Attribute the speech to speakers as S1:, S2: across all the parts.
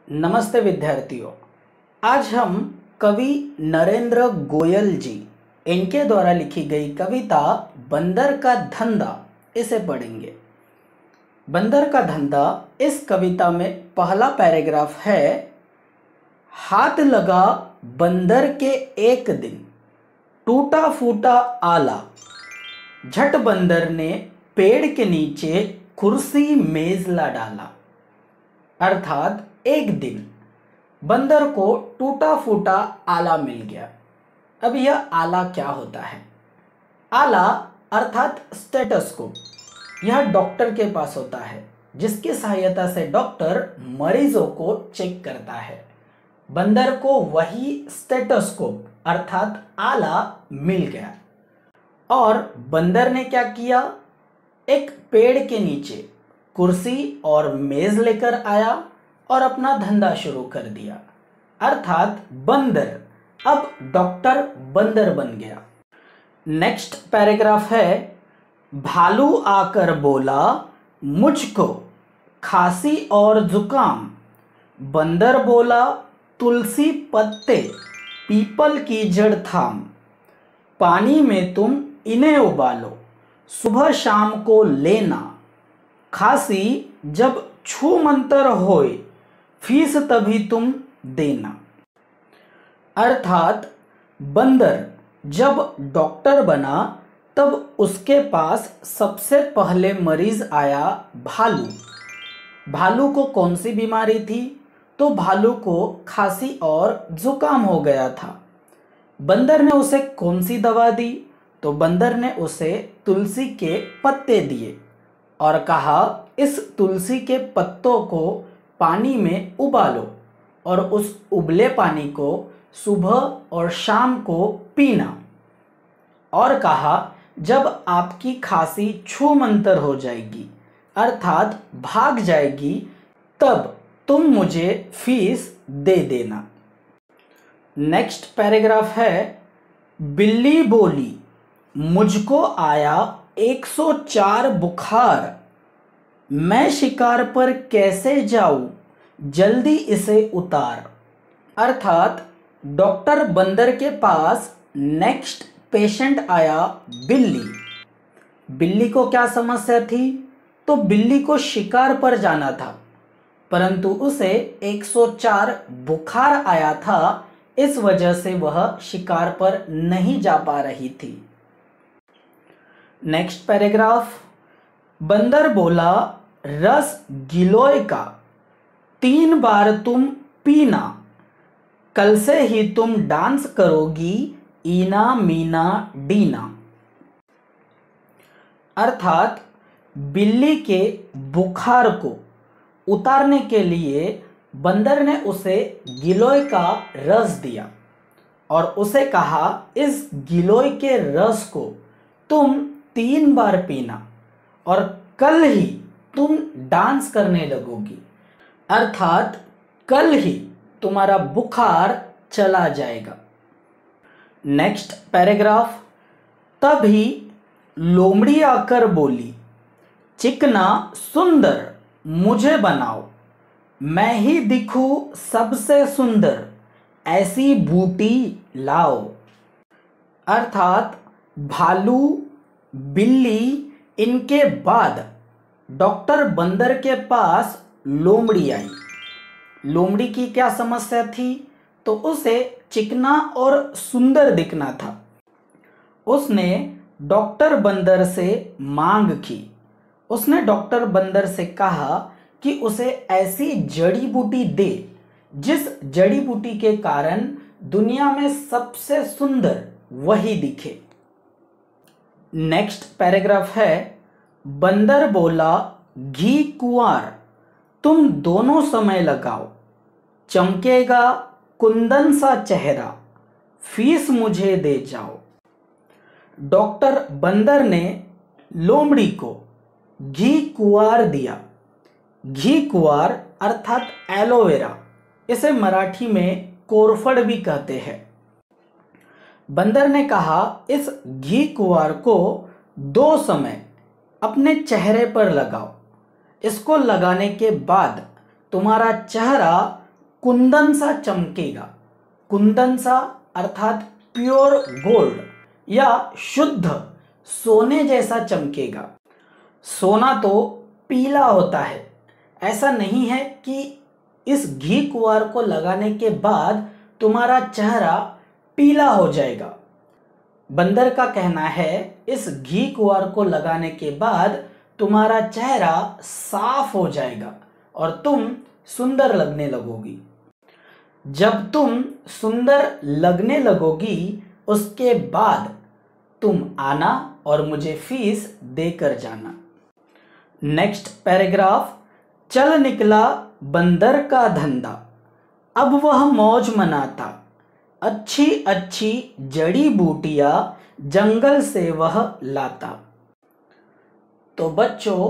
S1: नमस्ते विद्यार्थियों। आज हम कवि नरेंद्र गोयल जी इनके द्वारा लिखी गई कविता बंदर का धंधा इसे पढ़ेंगे। बंदर का धंधा इस कविता में पहला पैराग्राफ है। हाथ लगा बंदर के एक दिन, टूटा फूटा आला, झट बंदर ने पेड़ के नीचे कुर्सी मेज ला डाला। अर्थात एक दिन बंदर को टूटा फूटा आला मिल गया। अब यह आला क्या होता है? आला अर्थात स्टेथोस्कोप, यह डॉक्टर के पास होता है, जिसकी सहायता से डॉक्टर मरीजों को चेक करता है। बंदर को वही स्टेथोस्कोप अर्थात आला मिल गया और बंदर ने क्या किया? एक पेड़ के नीचे कुर्सी और मेज लेकर आया और अपना धंधा शुरू कर दिया। अर्थात बंदर अब डॉक्टर बंदर बन गया। नेक्स्ट पैराग्राफ है। भालू आकर बोला मुझको खांसी और जुकाम। बंदर बोला तुलसी पत्ते पीपल की जड़ थाम। पानी में तुम इन्हें उबालो, सुबह शाम को लेना। खांसी जब छू मंतर होए, फीस तभी तुम देना। अर्थात बंदर जब डॉक्टर बना तब उसके पास सबसे पहले मरीज आया भालू। भालू को कौन सी बीमारी थी? तो भालू को खांसी और जुकाम हो गया था। बंदर ने उसे कौन सी दवा दी? तो बंदर ने उसे तुलसी के पत्ते दिए और कहा इस तुलसी के पत्तों को पानी में उबालो और उस उबले पानी को सुबह और शाम को पीना। और कहा जब आपकी खांसी छूमंतर हो जाएगी अर्थात भाग जाएगी, तब तुम मुझे फीस दे देना। नेक्स्ट पैराग्राफ है। बिल्ली बोली मुझको आया 104 बुखार। मैं शिकार पर कैसे जाऊं, जल्दी इसे उतार। अर्थात डॉक्टर बंदर के पास नेक्स्ट पेशेंट आया बिल्ली। बिल्ली को क्या समस्या थी? तो बिल्ली को शिकार पर जाना था, परंतु उसे 104 बुखार आया था, इस वजह से वह शिकार पर नहीं जा पा रही थी। Next paragraph. बंदर बोला रस गिलोय का 3 बार तुम पीना। कल से ही तुम डांस करोगी ईना मीना डीना। अर्थात बिल्ली के बुखार को उतारने के लिए बंदर ने उसे गिलोय का रस दिया और उसे कहा इस गिलोय के रस को तुम 3 बार पीना और कल ही तुम डांस करने लगोगी। अर्थात कल ही तुम्हारा बुखार चला जाएगा। Next paragraph. तभी लोमड़ी आकर बोली चिकना सुंदर मुझे बनाओ। मैं ही दिखूं सबसे सुंदर, ऐसी बूटी लाओ। अर्थात भालू, बिल्ली, इनके बाद डॉक्टर बंदर के पास लोमड़ी आई। लोमड़ी की क्या समस्या थी? तो उसे चिकना और सुंदर दिखना था। उसने डॉक्टर बंदर से मांग की। उसने डॉक्टर बंदर से कहा कि उसे ऐसी जड़ी बूटी दे जिस जड़ी बूटी के कारण दुनिया में सबसे सुंदर वही दिखे। नेक्स्ट पैराग्राफ है। बंदर बोला घी कुंवार तुम दोनों समय लगाओ। चमकेगा कुंदन सा चेहरा, फीस मुझे दे जाओ। डॉक्टर बंदर ने लोमड़ी को घी कुंवार दिया। घी कुंवार अर्थात एलोवेरा, इसे मराठी में कोरफड भी कहते हैं। बंदर ने कहा इस घी कुंवार को 2 समय अपने चेहरे पर लगाओ। इसको लगाने के बाद तुम्हारा चेहरा कुंदन सा चमकेगा। कुंदन सा अर्थात प्योर गोल्ड या शुद्ध सोने जैसा चमकेगा। सोना तो पीला होता है। ऐसा नहीं है कि इस घी कुंवार को लगाने के बाद तुम्हारा चेहरा पीला हो जाएगा। बंदर का कहना है इस घी कुंवार को लगाने के बाद तुम्हारा चेहरा साफ हो जाएगा और तुम सुंदर लगने लगोगी। जब तुम सुंदर लगने लगोगी उसके बाद तुम आना और मुझे फीस देकर जाना। Next paragraph. चल निकला बंदर का धंधा, अब वह मौज मनाता, अच्छी अच्छी जड़ी बूटियां जंगल से वह लाता। तो बच्चों,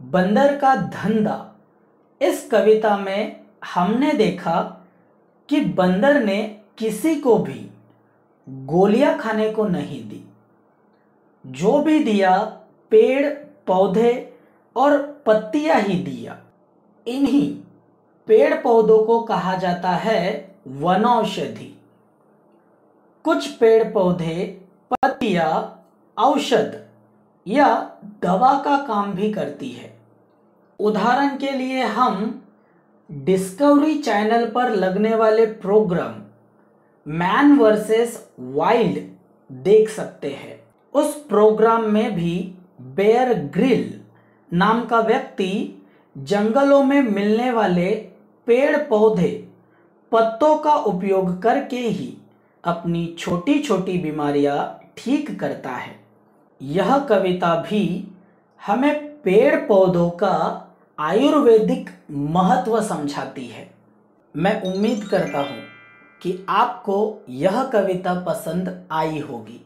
S1: बंदर का धंधा इस कविता में हमने देखा कि बंदर ने किसी को भी गोलियां खाने को नहीं दी। जो भी दिया पेड़ पौधे और पत्तियां ही दिया। इन्हीं पेड़ पौधों को कहा जाता है वनौषधि। कुछ पेड़ पौधे पत्तियां औषध या दवा का काम भी करती है। उदाहरण के लिए हम डिस्कवरी चैनल पर लगने वाले प्रोग्राम मैन वर्सेस वाइल्ड देख सकते हैं। उस प्रोग्राम में भी बेयर ग्रिल नाम का व्यक्ति जंगलों में मिलने वाले पेड़ पौधे पत्तों का उपयोग करके ही अपनी छोटी छोटी बीमारियां ठीक करता है। यह कविता भी हमें पेड़ पौधों का आयुर्वेदिक महत्व समझाती है। मैं उम्मीद करता हूँ कि आपको यह कविता पसंद आई होगी।